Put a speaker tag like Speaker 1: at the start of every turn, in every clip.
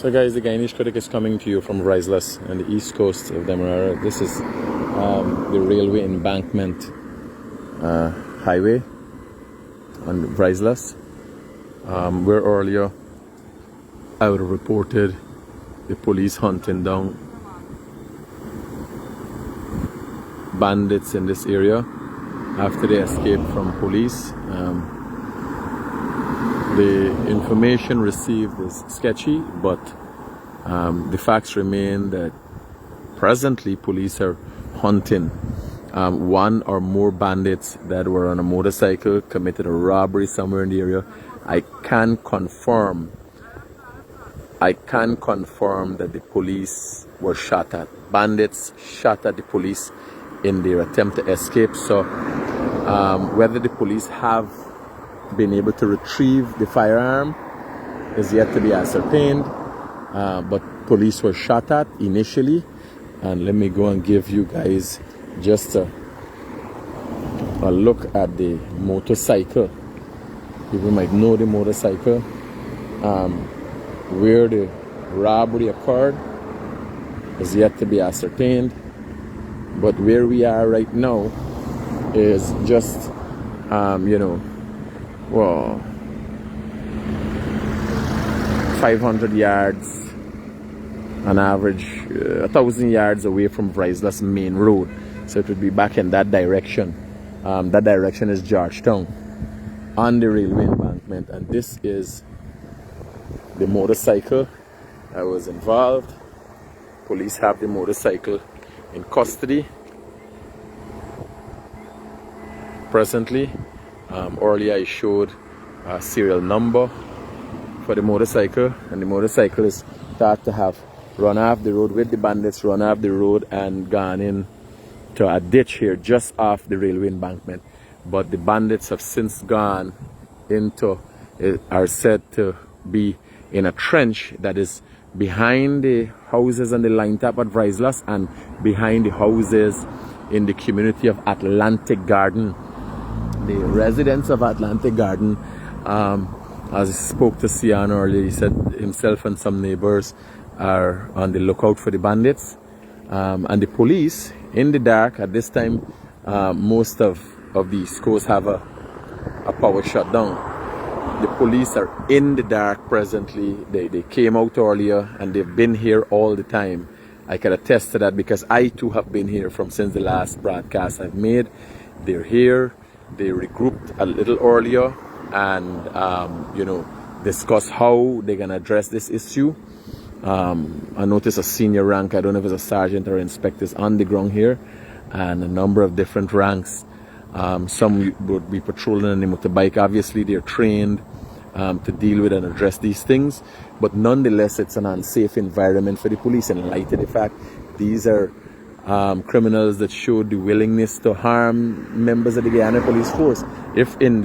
Speaker 1: So guys, the Guyanese Critic is coming to you from Riseless on the east coast of Demerara. This is the railway embankment highway on Riseless. Where earlier I would have reported the police hunting down bandits in this area after they escaped from police. The information received is sketchy, but the facts remain that presently police are hunting one or more bandits that were on a motorcycle, committed a robbery somewhere in the area. I can confirm that the police were shot at. Bandits shot at the police in their attempt to escape. So whether the police have been able to retrieve the firearm is yet to be ascertained, but police were shot at initially. And let me go and give you guys just a look at the motorcycle. People might know the motorcycle. Where the robbery occurred is yet to be ascertained, but where we are right now is just 500 yards on average, 1,000 yards away from Riseless main road. So it would be back in that direction. That direction is Georgetown on the railway embankment, and this is the motorcycle that was involved. Police have the motorcycle in custody presently. Earlier I showed a serial number for the motorcycle, and the motorcycle is thought to have run off the road with the bandits, run off the road and gone in to a ditch here just off the railway embankment. But the bandits have since gone into, are said to be in a trench that is behind the houses on the line top at Riseless and behind the houses in the community of Atlantic Garden. The residents of Atlantic Garden, as I spoke to Sian earlier, he said himself and some neighbors are on the lookout for the bandits, and the police in the dark at this time. Most of the East Coast have a power shutdown. The police are in the dark presently. They came out earlier and they've been here all the time. I can attest to that because I too have been here since the last broadcast I've made. They're here. They regrouped a little earlier and discuss how they're gonna address this issue. I noticed a senior rank, I don't know if it's a sergeant or inspectors on the ground here, and a number of different ranks. Some would be patrolling on the motorbike. Obviously they're trained to deal with and address these things, but nonetheless it's an unsafe environment for the police in light of the fact these are criminals that showed the willingness to harm members of the Guyana police force. If in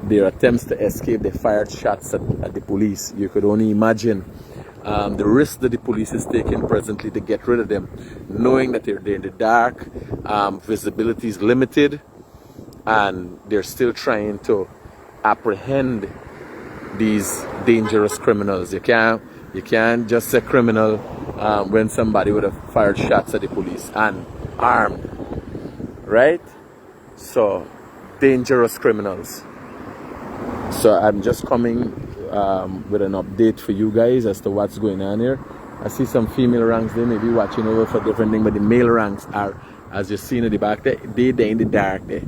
Speaker 1: their attempts to escape they fired shots at the police, you could only imagine the risk that the police is taking presently to get rid of them, knowing that they're in the dark, visibility is limited, and they're still trying to apprehend these dangerous criminals. You can't just say criminal when somebody would have fired shots at the police and armed, right? So dangerous criminals. So I'm just coming with an update for you guys as to what's going on here. I see some female ranks, they may be watching over for different things, but the male ranks are, as you've seen in the back, they're in the dark there.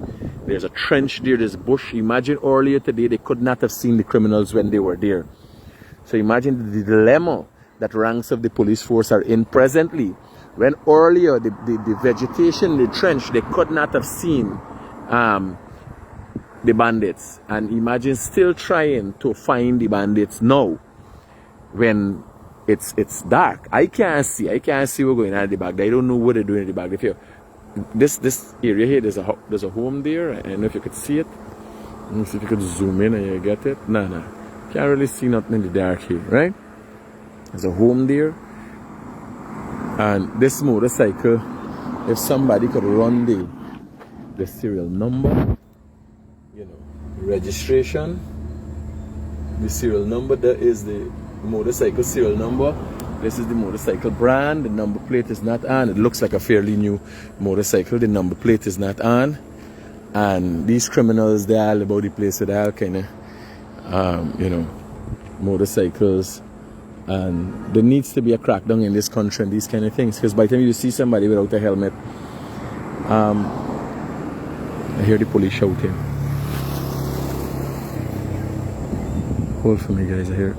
Speaker 1: There's a trench there, there's bush. Imagine earlier today they could not have seen the criminals when they were there. So imagine the dilemma that ranks of the police force are in presently. When earlier the vegetation, the trench, they could not have seen the bandits, and imagine still trying to find the bandits now when it's dark. I can't see what's going on at the back. I don't know what they're doing at the back. If you this area here, there's a home there. I don't know if you could see it. Let me see if you could zoom in and you get it. No, can't really see nothing in the dark here, right? There's a home there, and this motorcycle, if somebody could run the serial number, registration, the serial number, that is the motorcycle serial number. This is the motorcycle brand. The number plate is not on. It looks like a fairly new motorcycle. The number plate is not on. And these criminals, they're all about the place with all kind of, you know, motorcycles. And there needs to be a crackdown in this country and these kind of things. Because by the time you see somebody without a helmet, I hear the police shouting. Hold for me, guys. I hear it.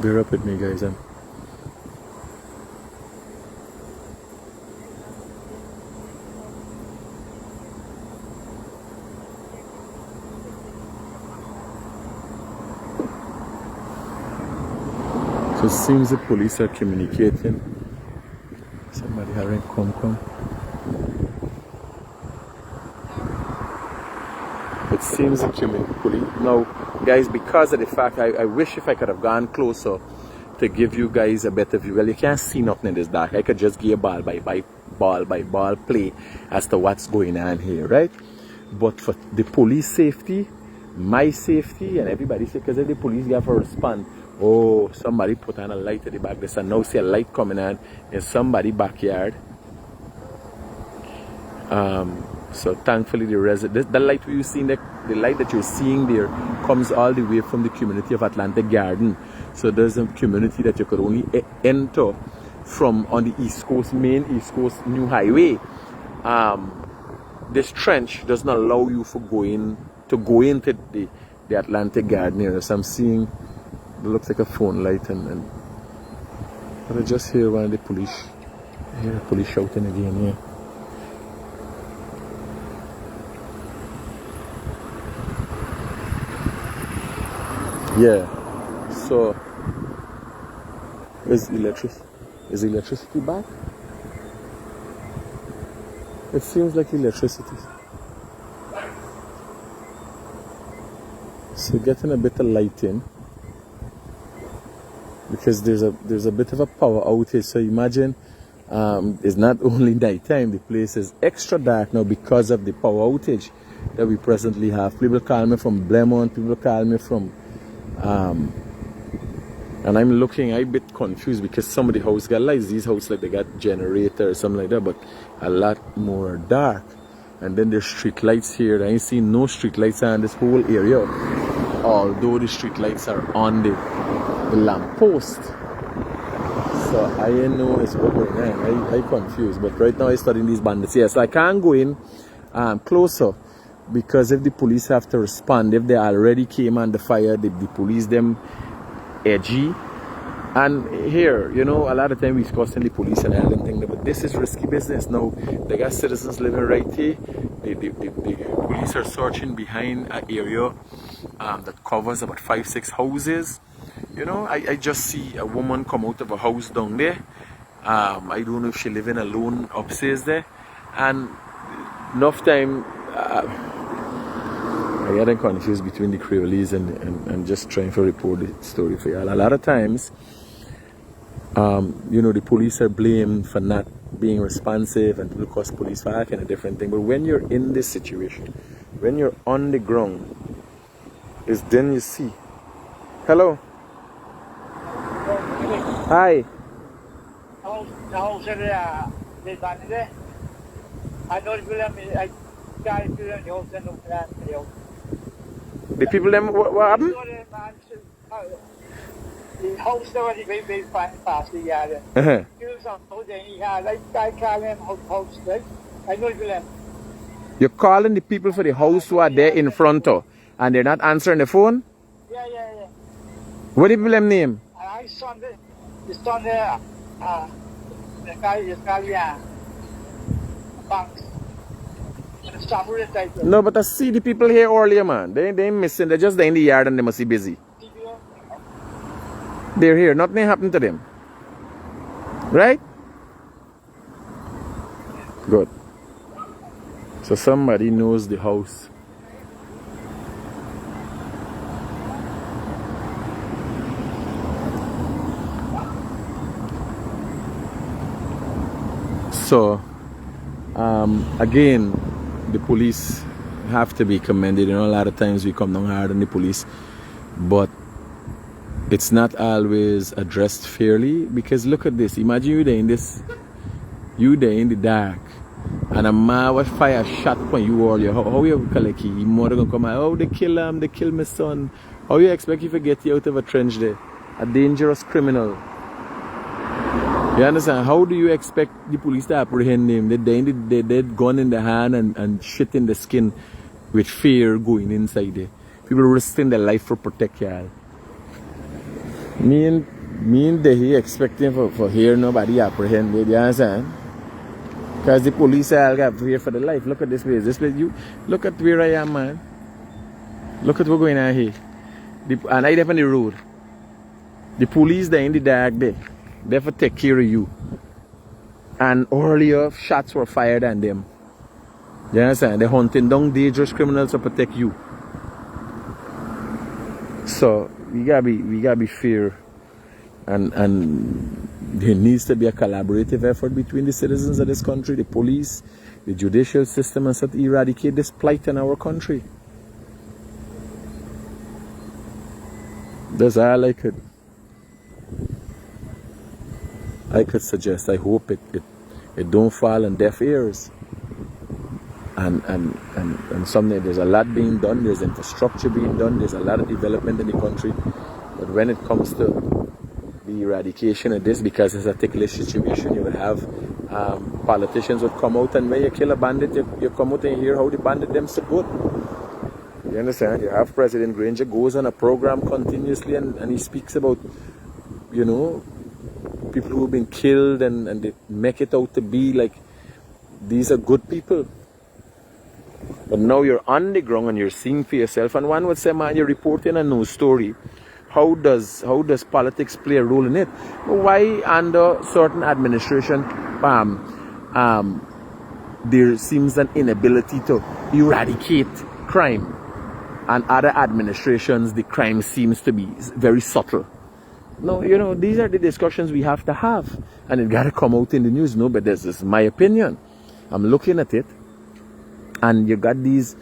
Speaker 1: Bear up with me, guys. So it seems the police are communicating. Somebody having come. It seems the police. Now, guys, because of the fact, I wish if I could have gone closer to give you guys a better view. Well, you can't see nothing in this dark. I could just give a ball by ball play as to what's going on here, right? But for the police safety, my safety, and everybody's safety, because if the police have to respond, oh, somebody put on a light at the back. There's a now see a light coming on in somebody's backyard. So thankfully the light you seeing, the light that you're seeing there comes all the way from the community of Atlantic Garden. So there's a community that you could only enter from on the East Coast, main East Coast New Highway. This trench does not allow you to go into the Atlantic Garden area. So I'm seeing it looks like a phone light but I just hear one of the police. I hear the police shouting again here. Yeah, so is electricity back? It seems like electricity. So getting a bit of lighting because there's a bit of a power outage. So imagine it's not only nighttime, the place is extra dark now because of the power outage that we presently have. People call me from Blemont, people call me from and I'm looking a bit confused because some of the houses got lights. These houses like they got generator or something like that, but a lot more dark. And then there's street lights here. I ain't seen no street lights on this whole area, although the street lights are on the lamp post. So I ain't know it's what going on. I confused, but right now I'm studying these bandits. Yeah, so I can't go in closer. Because if the police have to respond, if they already came under fire, the police them edgy. And here, you know, a lot of time we discussing the police and everything, but this is risky business. Now, they got citizens living right here. The police are searching behind an area that covers about 5-6 houses. You know, I just see a woman come out of a house down there. I don't know if she living alone upstairs there. And enough time, I get confused between the Creoles and just trying to report the story for y'all. A lot of times, you know, the police are blamed for not being responsive and people cause police for all kind of different thing. But when you're in this situation, when you're on the ground, is then you see. Hello. Hi. The people them what happened?
Speaker 2: The house already very fast.
Speaker 1: You're calling the people for the house who are there in front of and they're not answering the phone?
Speaker 2: Yeah.
Speaker 1: What do people them name?
Speaker 2: I saw the son there, the guy, banks.
Speaker 1: No, but I see the people here earlier, man. They ain't missing. They're just there in the yard and they must be busy. They're here. Nothing happened to them. Right? Good. So somebody knows the house. So again, the police have to be commended. You know, a lot of times we come down hard on the police, but it's not always addressed fairly. Because look at this, imagine you there in the dark, and a man with fire shot on you all. How you collect your mother gonna come out? Oh, they kill him, they kill my son. How you expect you to get you out of a trench there? A dangerous criminal. You understand? How do you expect the police to apprehend him? They're dead gun in the hand and shit in the skin with fear going inside there. People risking their life for protect y'all. Me and they expecting for here nobody apprehend it, you understand? Because the police all got fear for the life. Look at this place. This place, you look at where I am, man. Look at what's going on here. And I there on the road. The police there in the dark there. They have to take care of you. And earlier shots were fired at them. You understand? They're hunting down dangerous criminals to protect you. So we gotta be fair, and there needs to be a collaborative effort between the citizens of this country, the police, the judicial system, and so to eradicate this plight in our country. That's all I could suggest. I hope it don't fall on deaf ears. And someday there's a lot being done, there's infrastructure being done, there's a lot of development in the country. But when it comes to the eradication of this, because it's a ticklish situation, you would have politicians would come out, and when you kill a bandit, you come out and hear how the bandit them so good. You understand? You have President Granger goes on a program continuously and he speaks about, you know, people who've been killed and they make it out to be like these are good people. But now you're on the ground and you're seeing for yourself, and one would say, man, you're reporting a news story. How does politics play a role in it? Why under certain administration there seems an inability to eradicate crime, and other administrations the crime seems to be very subtle? No, you know, these are the discussions we have to have, and it gotta come out in the news. No, but this is my opinion. I'm looking at it, and you got these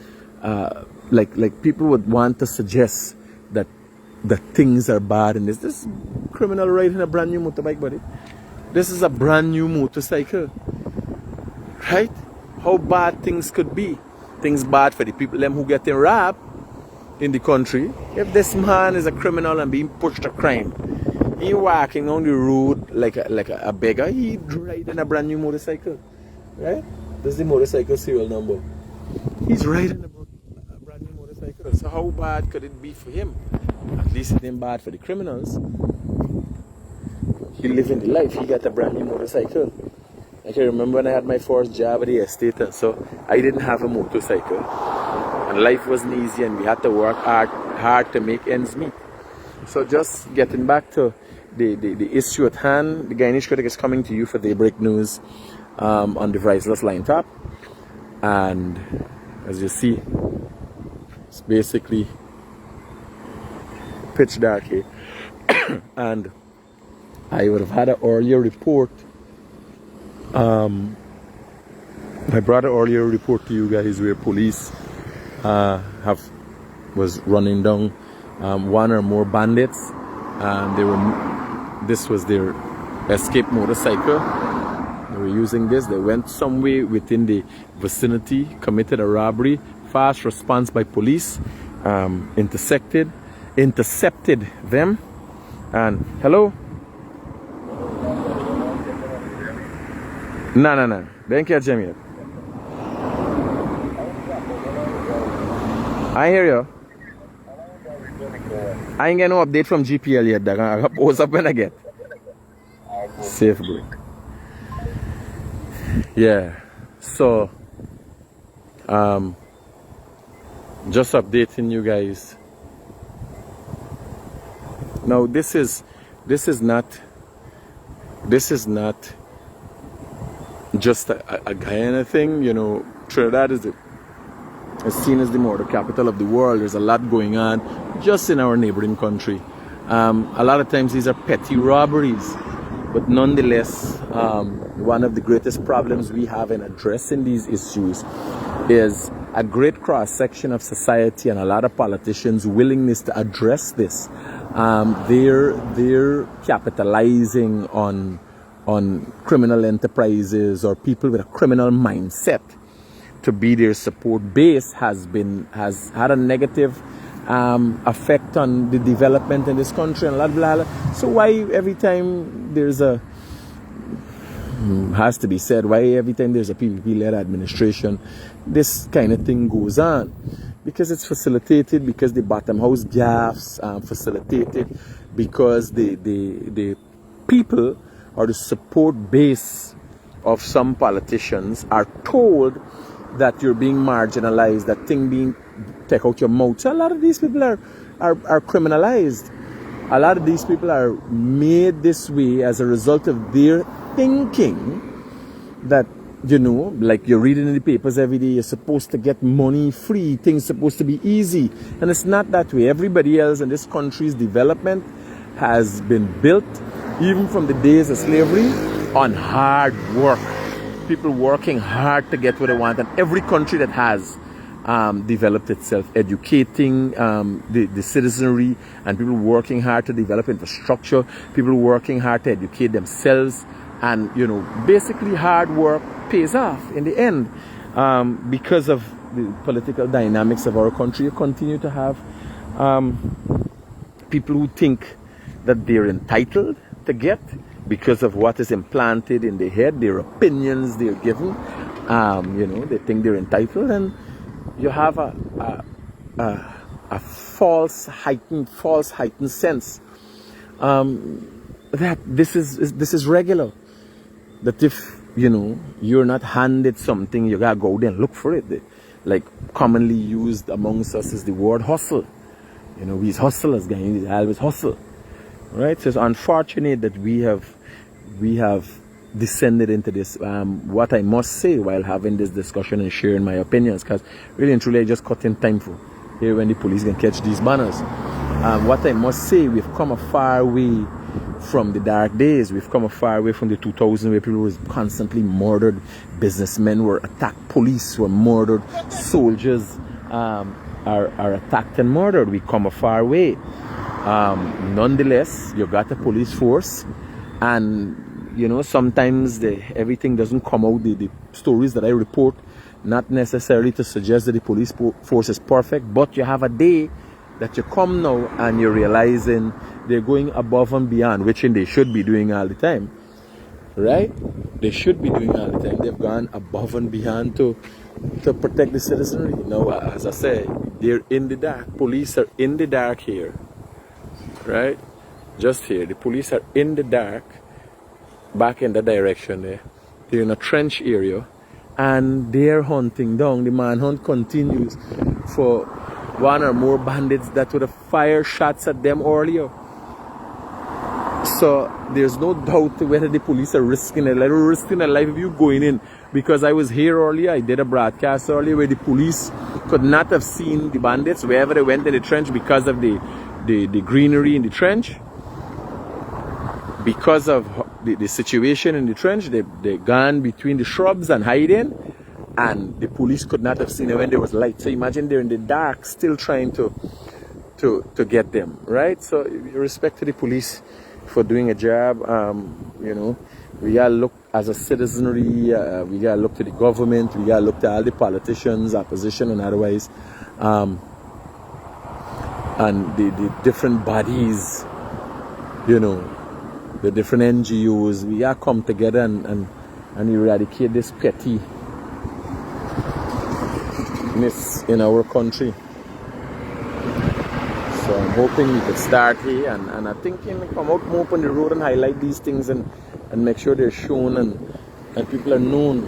Speaker 1: like people would want to suggest that things are bad in this criminal riding a brand new motorbike, buddy. This is a brand new motorcycle, right? How bad things could be. Things bad for the people them who getting robbed in the country. If this man is a criminal and being pushed to crime, he walking on the road like a beggar, he riding a brand new motorcycle, right? This is the motorcycle serial number. He's riding a brand new motorcycle. So how bad could it be for him? At least it ain't bad for the criminals. He living the life. He got a brand new motorcycle. I can remember when I had my first job at the estate, and so I didn't have a motorcycle, and life wasn't easy, and we had to work hard to make ends meet. So just getting back to the issue at hand, the Guyanese Critic is coming to you for Daybreak News on the Priceless Line Top. And as you see, it's basically pitch dark here. And I would have had an earlier report. I brought an earlier report to you guys where police was running down one or more bandits. This was their escape motorcycle. They were using this. They went somewhere within the vicinity, committed a robbery. Fast response by police, intercepted them. And hello. No. They didn't catch them yet. I hear you. I ain't get no update from GPL yet. I got post up when I get. Safe break. Yeah. So, just updating you guys. Now this is not just a Guyana thing, you know. Trinidad is seen as the murder capital of the world. There's a lot going on just in our neighboring country. A lot of times these are petty robberies. But nonetheless, one of the greatest problems we have in addressing these issues is a great cross-section of society and a lot of politicians' willingness to address this. They're capitalizing on criminal enterprises or people with a criminal mindset to be their support base has had a negative effect on the development in this country and blah blah blah. So why every time there's a has to be said, why every time there's a PPP-led administration, this kind of thing goes on? Because it's facilitated, because the bottom house gaffes facilitated, because the people or the support base of some politicians are told that you're being marginalized, that thing being take out your mouth. So a lot of these people are criminalized. A lot of these people are made this way as a result of their thinking that, you know, like you're reading in the papers every day, you're supposed to get money free, things supposed to be easy. And it's not that way. Everybody else in this country's development has been built, even from the days of slavery, on hard work. People working hard to get what they want. And every country that has developed itself, educating the citizenry, and people working hard to develop infrastructure, people working hard to educate themselves, and, you know, basically hard work pays off in the end. Because of the political dynamics of our country, you continue to have people who think that they're entitled to get because of what is implanted in their head, their opinions they're given. You know, they think they're entitled, and you have a false heightened sense that this is regular. That if, you know, you're not handed something, you gotta go there and look for it. Like commonly used amongst us is the word hustle. You know, we's hustlers, guys. We always hustle, right? So it's unfortunate that we have descended into this. What I must say while having this discussion and sharing my opinions, because really and truly I just cut in time for here when the police can catch these banners. What I must say, we've come a far way from the dark days. We've come a far way from the 2000s where people were constantly murdered, businessmen were attacked, police were murdered, soldiers are attacked and murdered. We come a far way. Nonetheless, you got a police force, and you know, sometimes everything doesn't come out, the stories that I report, not necessarily to suggest that the police force is perfect, but you have a day that you come now and you're realizing they're going above and beyond, which they should be doing all the time, right? They should be doing all the time. They've gone above and beyond to protect the citizenry. Now, as I say, they're in the dark. Police are in the dark here, right? Just here, the police are in the dark, back in the direction there. They're in a trench area, and they're hunting down. The manhunt continues for one or more bandits that would have fired shots at them earlier. So there's no doubt whether the police are risking their life. They're risking their life if you're going in. Because I was here earlier, I did a broadcast earlier where the police could not have seen the bandits wherever they went in the trench because of the greenery in the trench. Because of the situation in the trench, they gone between the shrubs and hiding, and the police could not have seen them when there was light. So imagine they're in the dark still trying to get them, right? So respect to the police for doing a job. You know, we gotta look as a citizenry, we gotta look to the government, we gotta look to all the politicians, opposition and otherwise, and the different bodies, you know, the different NGOs. We gotta come together and eradicate this pettiness in our country. So I'm hoping we could start here, and I think come out more on the road and highlight these things and make sure they're shown and people are known.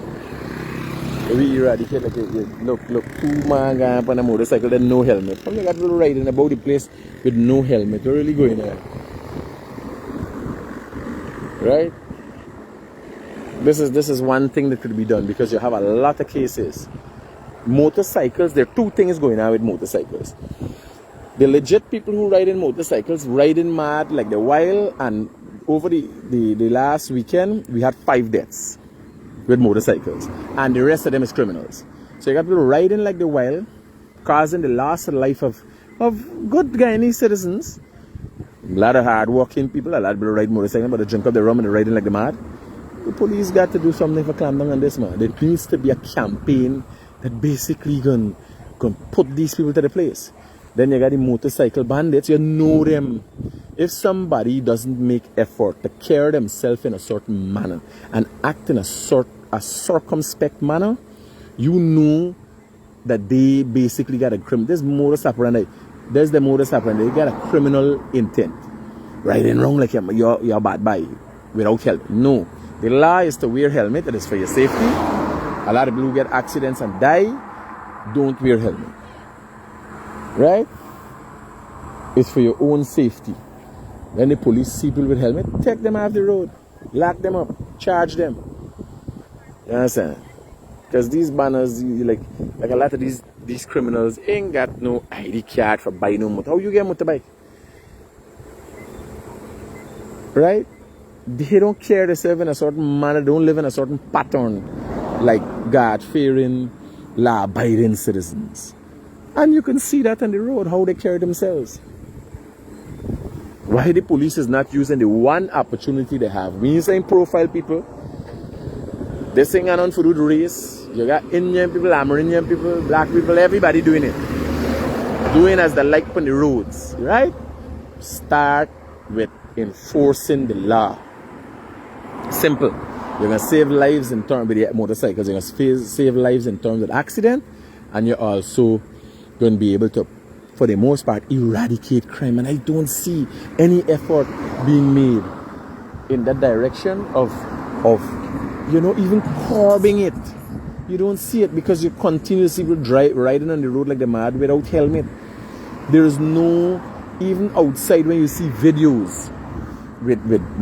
Speaker 1: We eradicate, like, look, two man going up on a motorcycle with no helmet. How you got people riding about the place with no helmet? We're really going on, right? This is one thing that could be done, because you have a lot of cases. Motorcycles, there are two things going on with motorcycles. The legit people who ride in motorcycles riding mad like the wild, and over the last weekend, we had 5 deaths with motorcycles, and the rest of them is criminals. So you got people riding like the wild, causing the loss of life of good Guyanese citizens. A lot of hard-working people, a lot of people ride motorcycles, but they drink up the rum and they're riding like the mad. The police got to do something for clamp down on this, man. There needs to be a campaign that basically can put these people to the place. Then you got the motorcycle bandits, you know them. If somebody doesn't make effort to carry themselves in a certain manner and act in a circumspect manner, you know that they basically got a criminal. There's the modus operandi. They got a criminal intent. Riding wrong like you're bad by without helmet. No. The law is to wear helmet. It is for your safety. A lot of people who get accidents and die don't wear helmet. Right? It's for your own safety. When the police see people with helmet, take them off the road, lock them up, charge them. You understand? Because these banners, like a lot of these criminals ain't got no ID card for buying no motor. How you get a motorbike? Right? They don't carry themselves in a certain manner, they don't live in a certain pattern like God-fearing, law-abiding citizens. And you can see that on the road, how they carry themselves. Why the police is not using the one opportunity they have. When you say profile people, they sing on for the race. You got Indian people, Amerindian people, black people, everybody doing it. Doing as they like on the roads, right? Start with enforcing the law. Simple. You're going to save lives in terms of the motorcycles. You're going to save lives in terms of accident. And you're also going to be able to, for the most part, eradicate crime. And I don't see any effort being made in that direction of even curbing it. You don't see it because you continuously riding on the road like the mad without helmet. There is no, even outside when you see videos with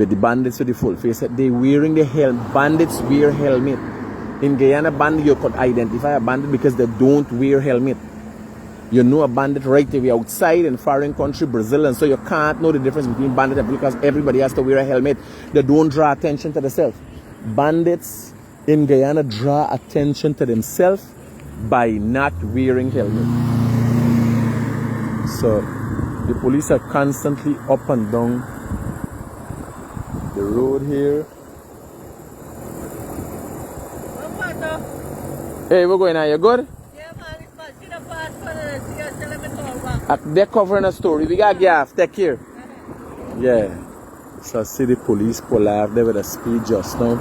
Speaker 1: the bandits with the full face, they wearing the helmet. Bandits wear helmet. In Guyana, bandit, you could identify a bandit because they don't wear helmet. You know a bandit right away outside in foreign country, Brazil, and so you can't know the difference between bandit and because everybody has to wear a helmet. They don't draw attention to themselves. Bandits in Guyana draw attention to themselves by not wearing helmet. So the police are constantly up and down the road here. Hey, we're going now. You good?
Speaker 3: Yeah, man. It's
Speaker 1: They're covering a story. We got gaff. Take care. Yeah. So I see the police pull out there with a speed just now.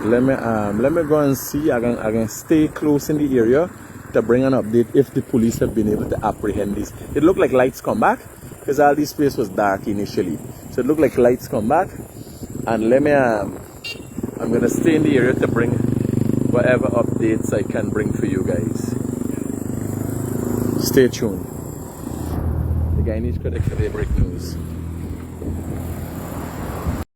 Speaker 1: Let me go and see. I can stay close in the area to bring an update if the police have been able to apprehend this. It looked like lights come back because all this place was dark initially. So it looked like lights come back. And let me I'm gonna stay in the area to bring whatever updates I can bring for you guys. Stay tuned. The Guyanese Critics Today break news.